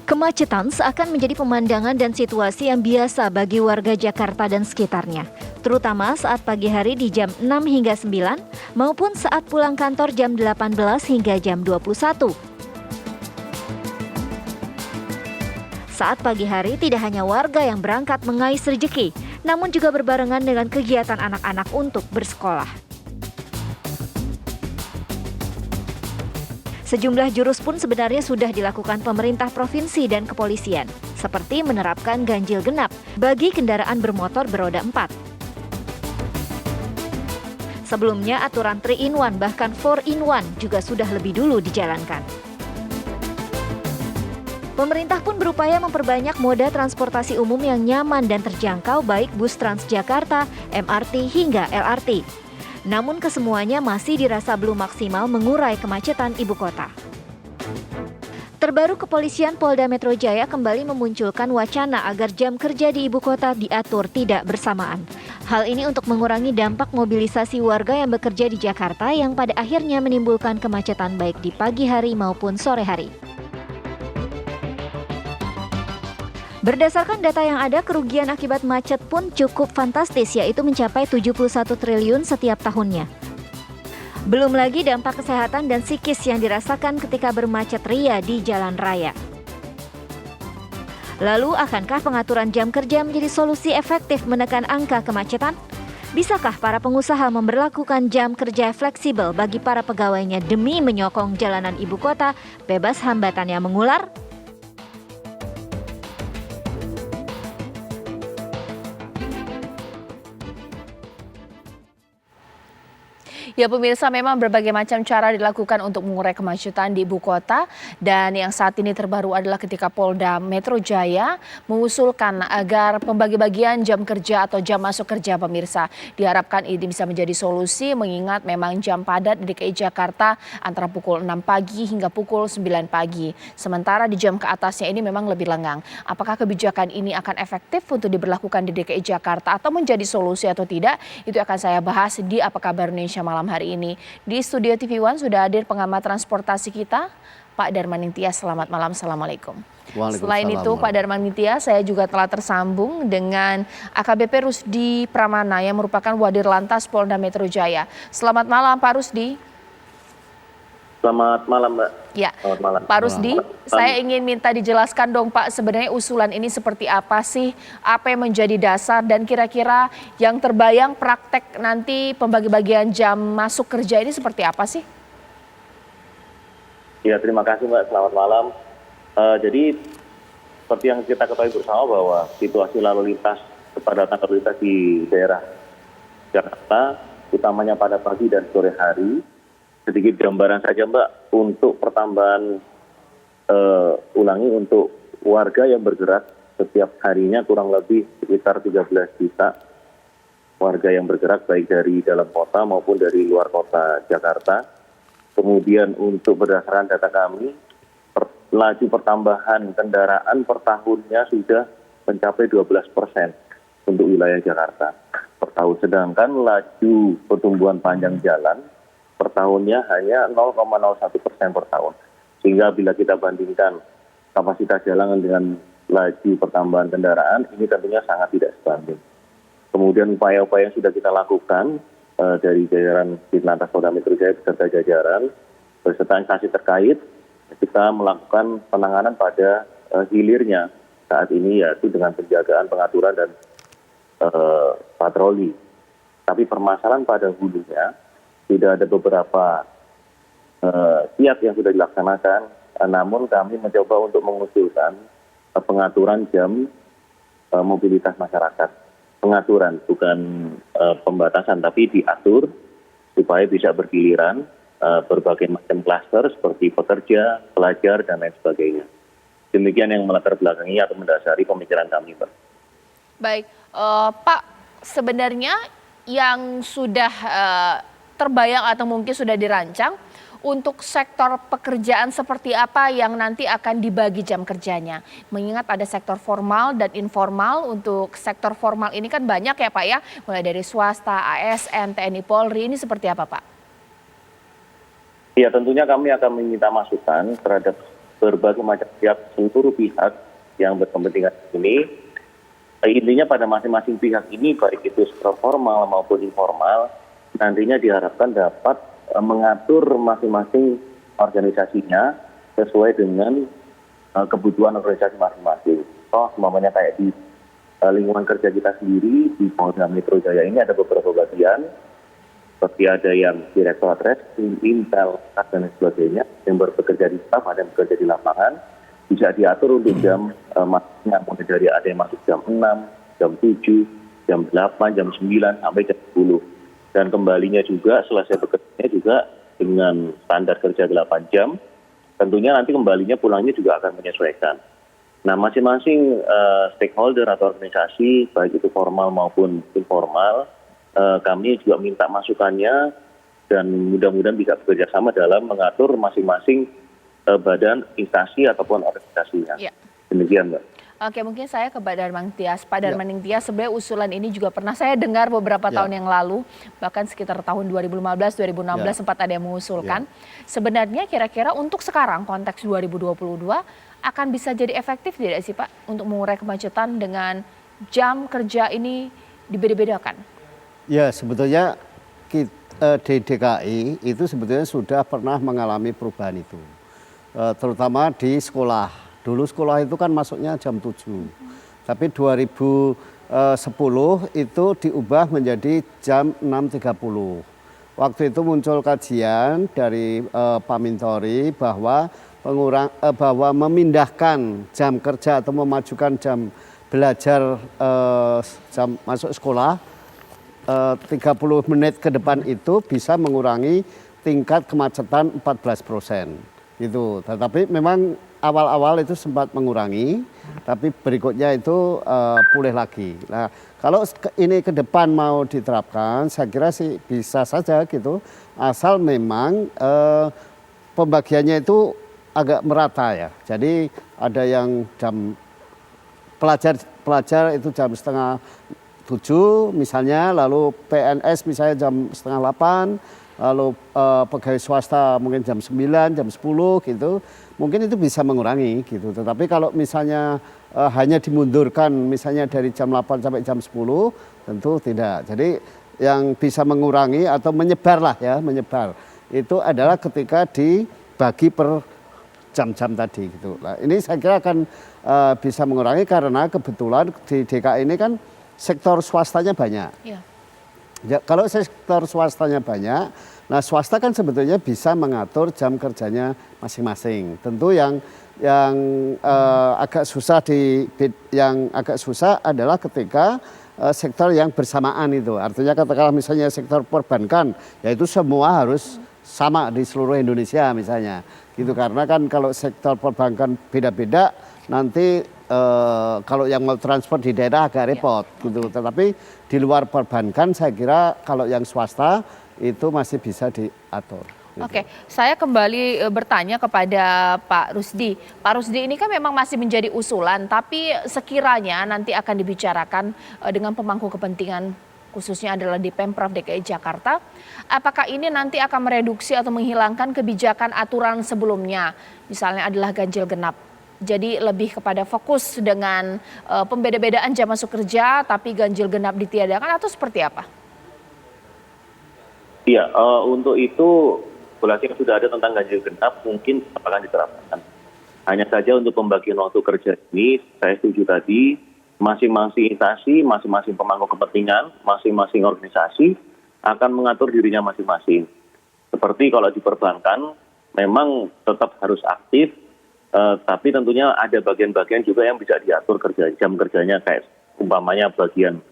Kemacetan seakan menjadi pemandangan dan situasi yang biasa bagi warga Jakarta dan sekitarnya, terutama saat pagi hari di jam 6 hingga 9 maupun saat pulang kantor jam 18 hingga jam 21. Saat pagi hari tidak hanya warga yang berangkat mengais rezeki, namun juga berbarengan dengan kegiatan anak-anak untuk bersekolah. Sejumlah jurus pun sebenarnya sudah dilakukan pemerintah provinsi dan kepolisian, seperti menerapkan ganjil genap bagi kendaraan bermotor beroda 4. Sebelumnya aturan 3-in-1 bahkan 4-in-1 juga sudah lebih dulu dijalankan. Pemerintah pun berupaya memperbanyak moda transportasi umum yang nyaman dan terjangkau baik bus Transjakarta, MRT hingga LRT. Namun kesemuanya masih dirasa belum maksimal mengurai kemacetan ibu kota. Terbaru kepolisian Polda Metro Jaya kembali memunculkan wacana agar jam kerja di ibu kota diatur tidak bersamaan. Hal ini untuk mengurangi dampak mobilisasi warga yang bekerja di Jakarta yang pada akhirnya menimbulkan kemacetan baik di pagi hari maupun sore hari. Berdasarkan data yang ada, kerugian akibat macet pun cukup fantastis, yaitu mencapai 71 triliun setiap tahunnya. Belum lagi dampak kesehatan dan psikis yang dirasakan ketika bermacet ria di jalan raya. Lalu, akankah pengaturan jam kerja menjadi solusi efektif menekan angka kemacetan? Bisakah para pengusaha memberlakukan jam kerja fleksibel bagi para pegawainya demi menyokong jalanan ibu kota bebas hambatan yang mengular? Ya pemirsa, memang berbagai macam cara dilakukan untuk mengurai kemacetan di ibu kota, dan yang saat ini terbaru adalah ketika Polda Metro Jaya mengusulkan agar pembagi-bagian jam kerja atau jam masuk kerja pemirsa. Diharapkan ini bisa menjadi solusi mengingat memang jam padat di DKI Jakarta antara pukul 6 pagi hingga pukul 9 pagi. Sementara di jam ke atasnya ini memang lebih lengang. Apakah kebijakan ini akan efektif untuk diberlakukan di DKI Jakarta atau menjadi solusi atau tidak? Itu akan saya bahas di Apa Kabar Indonesia malam hari ini. Di studio TV One sudah hadir pengamat transportasi kita, Pak Darman Ningtyas. Selamat malam, Assalamualaikum. Selain itu Pak Darman Ningtyas, saya juga telah tersambung dengan AKBP Rusdi Pramana yang merupakan Wadir Lantas Polda Metro Jaya. Selamat malam Pak Rusdi. Selamat malam Mbak. Ya, selamat malam. Pak Rusdi, saya ingin minta dijelaskan dong Pak, sebenarnya usulan ini seperti apa sih? Apa yang menjadi dasar dan kira-kira yang terbayang praktek nanti pembagi-bagian jam masuk kerja ini seperti apa sih? Ya, terima kasih Mbak, selamat malam. Jadi seperti yang kita ketahui bersama bahwa situasi lalu lintas, kepadatan lalu lintas di daerah Jakarta, utamanya pada pagi dan sore hari, sedikit gambaran saja Mbak untuk pertambahan ulangi untuk warga yang bergerak setiap harinya kurang lebih sekitar 13 juta warga yang bergerak baik dari dalam kota maupun dari luar kota Jakarta. Kemudian untuk berdasarkan data kami, laju pertambahan kendaraan per tahunnya sudah mencapai 12% untuk wilayah Jakarta per tahun. Sedangkan laju pertumbuhan panjang jalan per tahunnya hanya 0,01% per tahun. Sehingga bila kita bandingkan kapasitas jalan dengan laju pertambahan kendaraan, ini tentunya sangat tidak sebanding. Kemudian upaya-upaya yang sudah kita lakukan dari jajaran Ditlantas Polda Metro Jaya beserta jajaran beserta instansi terkait, kita melakukan penanganan pada hilirnya saat ini, yaitu dengan penjagaan, pengaturan, dan patroli. Tapi permasalahan pada hulunya, tidak ada beberapa kiat yang sudah dilaksanakan, namun kami mencoba untuk mengusulkan pengaturan jam mobilitas masyarakat. Pengaturan, bukan pembatasan, tapi diatur supaya bisa bergiliran berbagai macam klaster seperti pekerja, pelajar, dan lain sebagainya. Demikian yang melatar belakangi atau mendasari pemikiran kami, Pak. Baik, Pak, sebenarnya yang sudah terbayang atau mungkin sudah dirancang untuk sektor pekerjaan seperti apa yang nanti akan dibagi jam kerjanya? Mengingat ada sektor formal dan informal. Untuk sektor formal ini kan banyak ya Pak ya, mulai dari swasta, ASN, TNI, Polri, ini seperti apa Pak? Ya, tentunya kami akan meminta masukan terhadap berbagai macam pihak, seluruh pihak yang berkepentingan ini. Intinya pada masing-masing pihak ini, baik itu sektor formal maupun informal, nantinya diharapkan dapat mengatur masing-masing organisasinya sesuai dengan kebutuhan organisasi masing-masing. Umpamanya kayak di lingkungan kerja kita sendiri, di Polda Metro Jaya ini ada beberapa bagian, seperti ada yang Direktorat Reskrim, Intel, dan lain sebagainya, yang bekerja di staf, ada yang bekerja di lapangan, bisa diatur untuk jam masuknya, mulai dari ada yang masuk jam 6, jam 7, jam 8, jam 9, sampai jam 10. Dan kembalinya juga, selesai bekerjanya juga dengan standar kerja 8 jam, tentunya nanti kembalinya pulangnya juga akan menyesuaikan. Nah, masing-masing stakeholder atau organisasi, baik itu formal maupun informal, kami juga minta masukannya dan mudah-mudahan bisa bekerja sama dalam mengatur masing-masing badan, instansi ataupun organisasinya. Ya. Demikian, Mbak. Oke, mungkin saya ke Pak Darmaning Tias. Pak Darmaning Tias, sebenarnya usulan ini juga pernah saya dengar beberapa tahun yang lalu, bahkan sekitar tahun 2015-2016 sempat ada yang mengusulkan. Sebenarnya kira-kira untuk sekarang konteks 2022 akan bisa jadi efektif tidak sih Pak untuk mengurai kemacetan dengan jam kerja ini dibeda-bedakan? Ya, sebetulnya di DKI itu sebetulnya sudah pernah mengalami perubahan itu. Terutama di sekolah. Dulu sekolah itu kan masuknya jam 7. Tapi 2010 itu diubah menjadi jam 6.30. Waktu itu muncul kajian dari Pak Mintori bahwa bahwa memindahkan jam kerja atau memajukan jam belajar jam masuk sekolah 30 menit ke depan itu bisa mengurangi tingkat kemacetan 14%. Gitu. Tetapi memang awal-awal itu sempat mengurangi, tapi berikutnya itu pulih lagi. Nah, kalau ini ke depan mau diterapkan, saya kira sih bisa saja gitu, asal memang pembagiannya itu agak merata ya. Jadi ada yang jam pelajar itu jam setengah 7 misalnya, lalu PNS misalnya jam setengah 8, lalu pegawai swasta mungkin jam 9, jam 10 gitu. Mungkin itu bisa mengurangi gitu. Tetapi kalau misalnya hanya dimundurkan misalnya dari jam 8 sampai jam 10, tentu tidak. Jadi yang bisa mengurangi atau menyebar lah ya, menyebar. Itu adalah ketika dibagi per jam-jam tadi gitu. Nah, ini saya kira akan bisa mengurangi karena kebetulan di DKI ini kan sektor swastanya banyak. Ya. Ya, kalau sektor swastanya banyak, nah swasta kan sebetulnya bisa mengatur jam kerjanya masing-masing. Tentu yang agak susah adalah ketika sektor yang bersamaan itu. Artinya katakanlah misalnya sektor perbankan, yaitu semua harus sama di seluruh Indonesia misalnya. Gitu, karena kan kalau sektor perbankan beda-beda, nanti kalau yang mau transfer di daerah agak repot gitu. Tetapi di luar perbankan saya kira kalau yang swasta itu masih bisa diatur. Gitu. Oke, saya kembali bertanya kepada Pak Rusdi. Pak Rusdi, ini kan memang masih menjadi usulan, tapi sekiranya nanti akan dibicarakan dengan pemangku kepentingan, khususnya adalah di Pemprov DKI Jakarta, apakah ini nanti akan mereduksi atau menghilangkan kebijakan aturan sebelumnya, misalnya adalah ganjil genap. Jadi lebih kepada fokus dengan pembeda-bedaan jam masuk kerja, tapi ganjil genap ditiadakan atau seperti apa? Iya, untuk itu regulasi yang sudah ada tentang ganjil genap mungkin akan diterapkan. Hanya saja untuk pembagian waktu kerja ini, saya setuju tadi, masing-masing instansi, masing-masing pemangku kepentingan, masing-masing organisasi akan mengatur dirinya masing-masing. Seperti kalau di perbankan, memang tetap harus aktif, tapi tentunya ada bagian-bagian juga yang bisa diatur jam kerjanya, kayak umpamanya bagian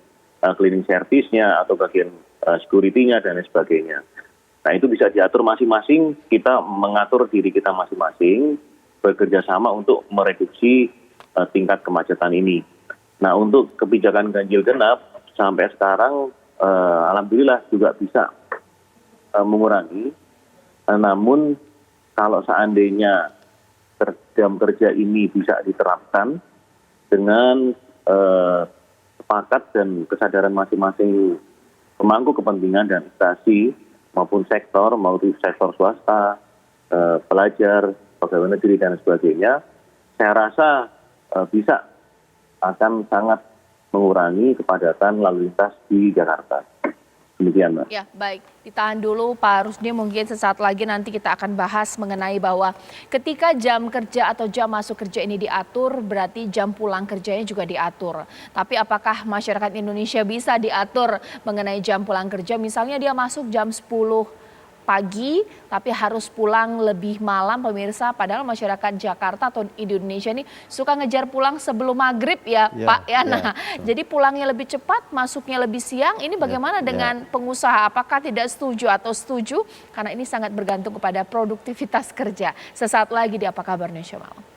cleaning service-nya atau bagian security-nya dan lain sebagainya. Nah, itu bisa diatur masing-masing, kita mengatur diri kita masing-masing, bekerja sama untuk mereduksi tingkat kemacetan ini. Nah, untuk kebijakan ganjil genap sampai sekarang alhamdulillah juga bisa mengurangi. Namun kalau seandainya jam kerja ini bisa diterapkan dengan sepakat dan kesadaran masing-masing pemangku kepentingan dan instansi maupun sektor swasta, pelajar, pegawai negeri dan sebagainya, saya rasa bisa akan sangat mengurangi kepadatan lalu lintas di Jakarta. Demikian, Mbak. Ya, baik. Ditahan dulu Pak Rusdi, mungkin sesaat lagi nanti kita akan bahas mengenai bahwa ketika jam kerja atau jam masuk kerja ini diatur, berarti jam pulang kerjanya juga diatur. Tapi apakah masyarakat Indonesia bisa diatur mengenai jam pulang kerja? Misalnya dia masuk jam 10 pagi, tapi harus pulang lebih malam pemirsa. Padahal masyarakat Jakarta atau Indonesia ini suka ngejar pulang sebelum maghrib ya, Pak ya. Nah, jadi pulangnya lebih cepat, masuknya lebih siang. Ini bagaimana dengan pengusaha? Apakah tidak setuju atau setuju? Karena ini sangat bergantung kepada produktivitas kerja. Sesaat lagi di Apa Kabar Indonesia Malam.